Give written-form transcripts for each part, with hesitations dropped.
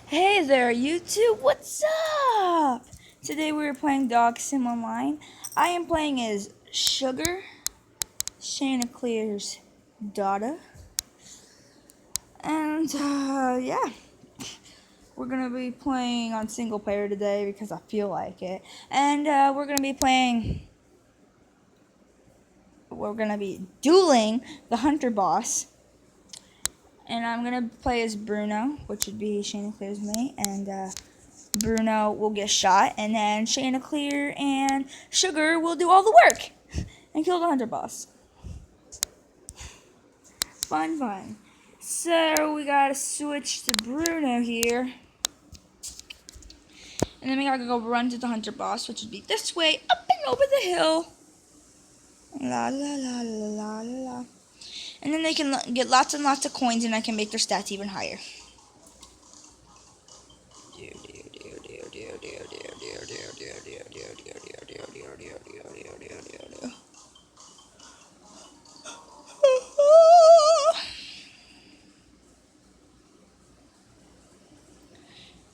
Hey there, YouTube. What's up? Today we are playing Dog Sim Online. I am playing as Sugar, Shanna Clear's daughter. And, yeah. We're going to be playing on single player today because I feel like it. And, we're going to be dueling the Hunter boss. And I'm going to play as Bruno, which would be Shanna Clear's mate. And, Bruno will get shot, and then Chanticleer and Sugar will do all the work and kill the Hunter boss. Fun. So we gotta switch to Bruno here, and then we gotta go run to the Hunter boss, which would be this way, up and over the hill. La la la la la la. And then they can get lots and lots of coins, and I can make their stats even higher.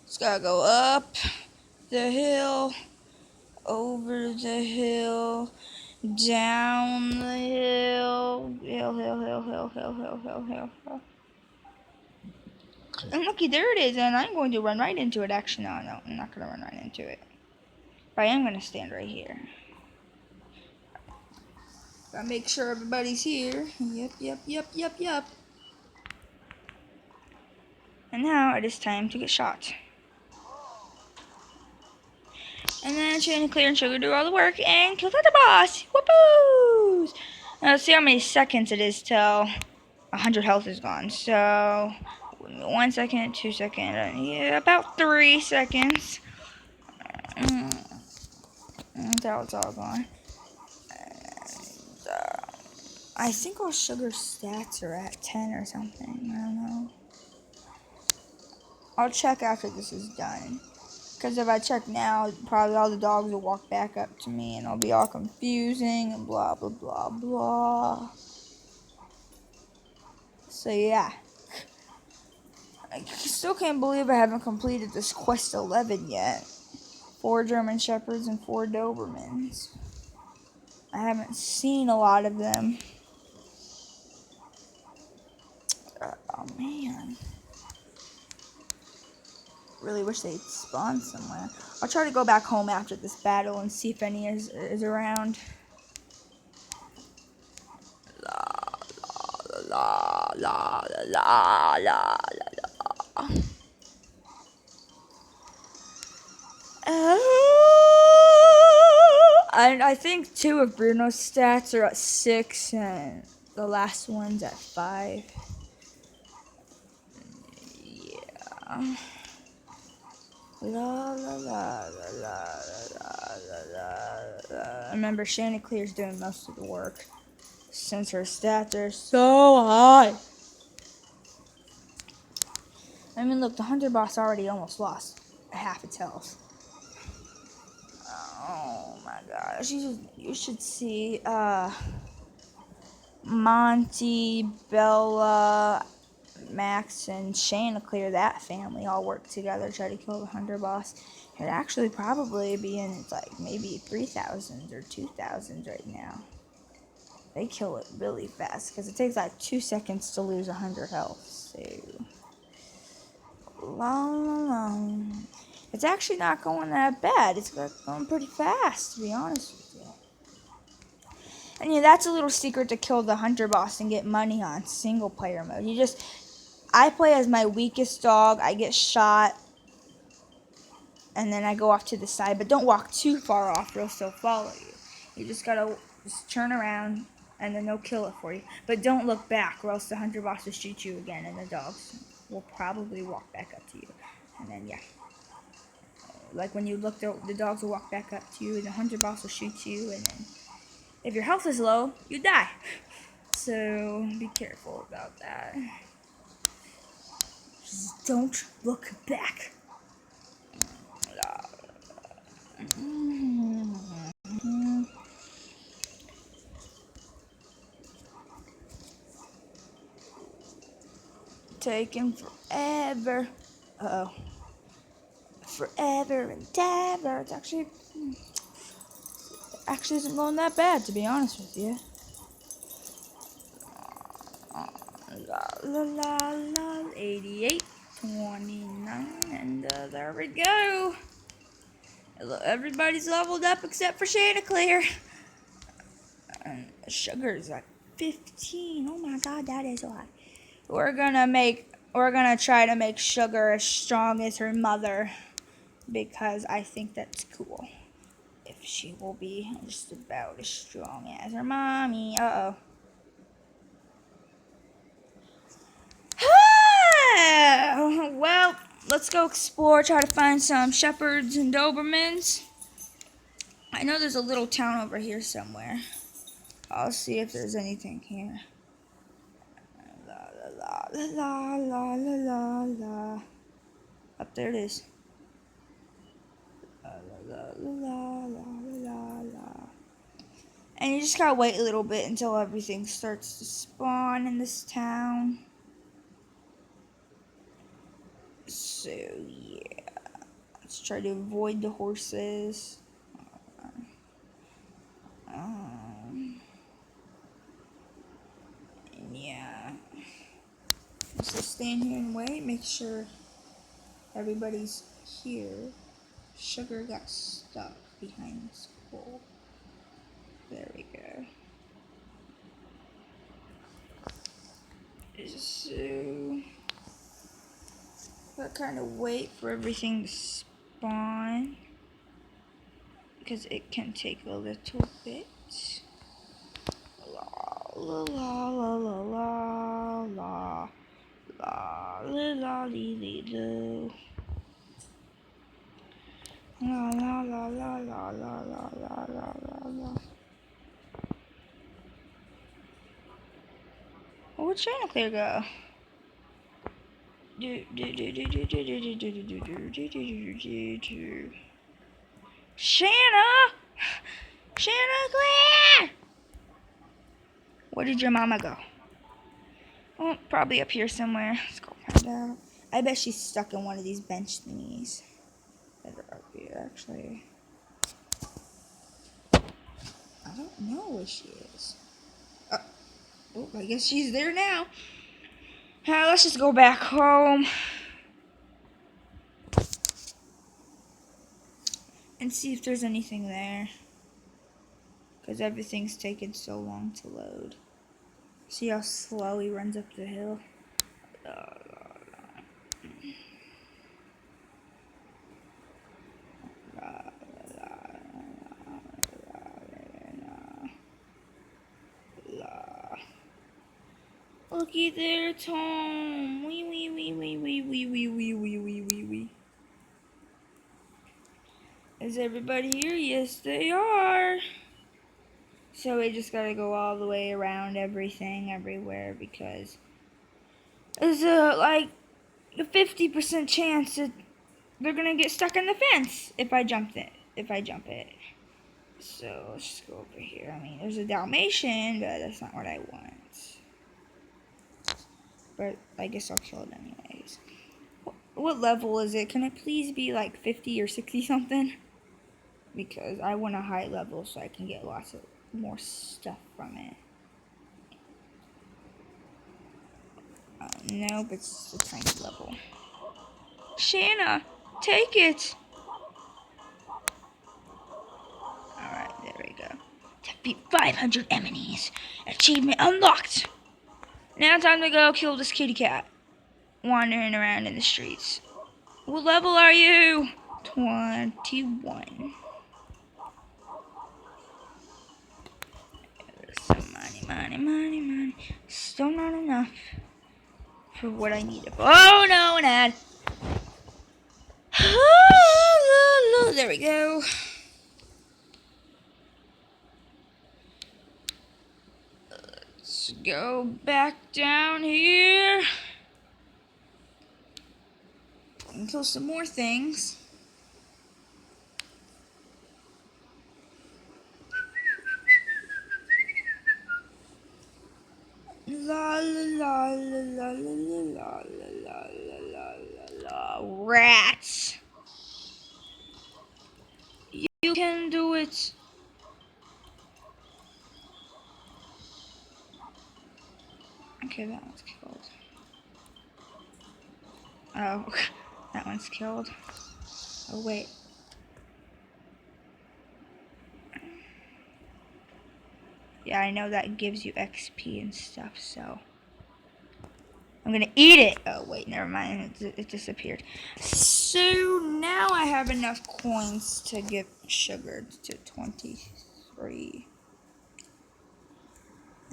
Just gotta go up the hill, over the hill, down the hill, hill. And looky, there it is, and I'm going to run right into it. Actually, no, I'm not going to run right into it. But I am going to stand right here. Gotta make sure everybody's here. Yep. And now it is time to get shot. And then Chanticleer and Sugar do all the work and kill the boss. Whoop-oos! Now let's see how many seconds it is till 100 health is gone. So 1 second, 2 seconds, yeah, about 3 seconds. Until it's all gone. And, I think all Sugar's stats are at 10 or something. I don't know. I'll check after this is done. Because if I check now, probably all the dogs will walk back up to me and it'll be all confusing and blah, blah, blah, blah. So, yeah. I still can't believe I haven't completed this quest 11 yet. 4 German Shepherds and 4 Dobermans. I haven't seen a lot of them. Oh, man. Really wish they'd spawn somewhere. I'll try to go back home after this battle and see if any is around. La. And I think 2 of Bruno's stats are at 6 and the last one's at 5. Yeah. La. Remember, Chanticleer's doing most of the work since her stats are so high. I mean, look, the Hunter boss already almost lost half its health. Oh my gosh, you should see Monty, Bella, Max, and Chanticleer, that family, all work together to try to kill the Hunter boss. It'd actually probably be in like maybe 3,000s or 2,000s right now. They kill it really fast because it takes like 2 seconds to lose 100 health. So, long. It's actually not going that bad. It's going pretty fast, to be honest with you. And yeah, that's a little secret to kill the Hunter boss and get money on single player mode. I play as my weakest dog. I get shot, and then I go off to the side. But don't walk too far off, or else they'll follow you. You just gotta turn around, and then they'll kill it for you. But don't look back, or else the Hunter boss will shoot you again, and the dogs will probably walk back up to you. And then, yeah. Like when you look, the dogs will walk back up to you, and the Hunter boss will shoot you, and then if your health is low, you die. So be careful about that. Just don't look back. Taking forever. Uh-oh. forever and ever. It's actually isn't going that bad, to be honest with you. La la la la, 88, 29, and there we go. Everybody's leveled up except for Shanna clear. And sugar's at 15. Oh my god, that is a lot. We're gonna try to make Sugar as strong as her mother, because I think that's cool. If she will be just about as strong as her mommy. Uh-oh. Well, let's go explore, try to find some shepherds and Dobermans. I know there's a little town over here somewhere. I'll see if there's anything here. La la la la la la la. Up there it is. La la la la la la. And you just gotta wait a little bit until everything starts to spawn in this town. So yeah, let's try to avoid the horses. Yeah. So stand here and wait. Make sure everybody's here. Sugar got stuck behind this pole. There we go. So I kind of wait for everything to spawn, because it can take a little bit. La la la la la la la la la la. La la la la la la la la la la. Where'd Chanticleer go? Shanna! Chanticleer! Where did your mama go? Oh, probably up here somewhere. Let's go find out. I bet she's stuck in one of these bench thingies that are up here, actually. I don't know where she is. Oh, I guess she's there now. Let's just go back home and see if there's anything there, because everything's taken so long to load. See how slow he runs up the hill? Looky there, it's home. Wee wee wee wee wee wee wee wee wee wee wee wee. Is everybody here? Yes, they are. So we just gotta go all the way around everything, everywhere, because there's like a 50% chance that they're gonna get stuck in the fence if I jump it. So let's just go over here. I mean, there's a Dalmatian, but that's not what I want. But I guess I'll kill it anyways. What level is it? Can it please be like 50 or 60 something? Because I want a high level so I can get lots of more stuff from it. Nope, it's a tiny level. Shanna, take it! Alright, there we go. Defeat 500 enemies. Achievement unlocked! Now time to go kill this kitty cat wandering around in the streets. What level are you? 21. There's some money. Still not enough for what I need. Oh no, an ad. There we go. Let's go back down here and kill some more things. La la la la la la la la la la la. Rats. You can do it. Okay, that one's killed. Oh, that one's killed. Oh, wait. Yeah, I know that gives you XP and stuff, so I'm gonna eat it. Oh, wait, never mind. It disappeared. So now I have enough coins to get sugared to 23.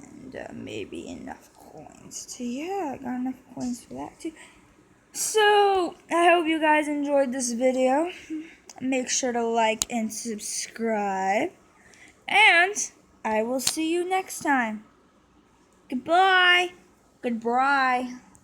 And maybe enough coins to, yeah, I got enough coins for that too. So, I hope you guys enjoyed this video. Make sure to like and subscribe. And I will see you next time. Goodbye. Goodbye.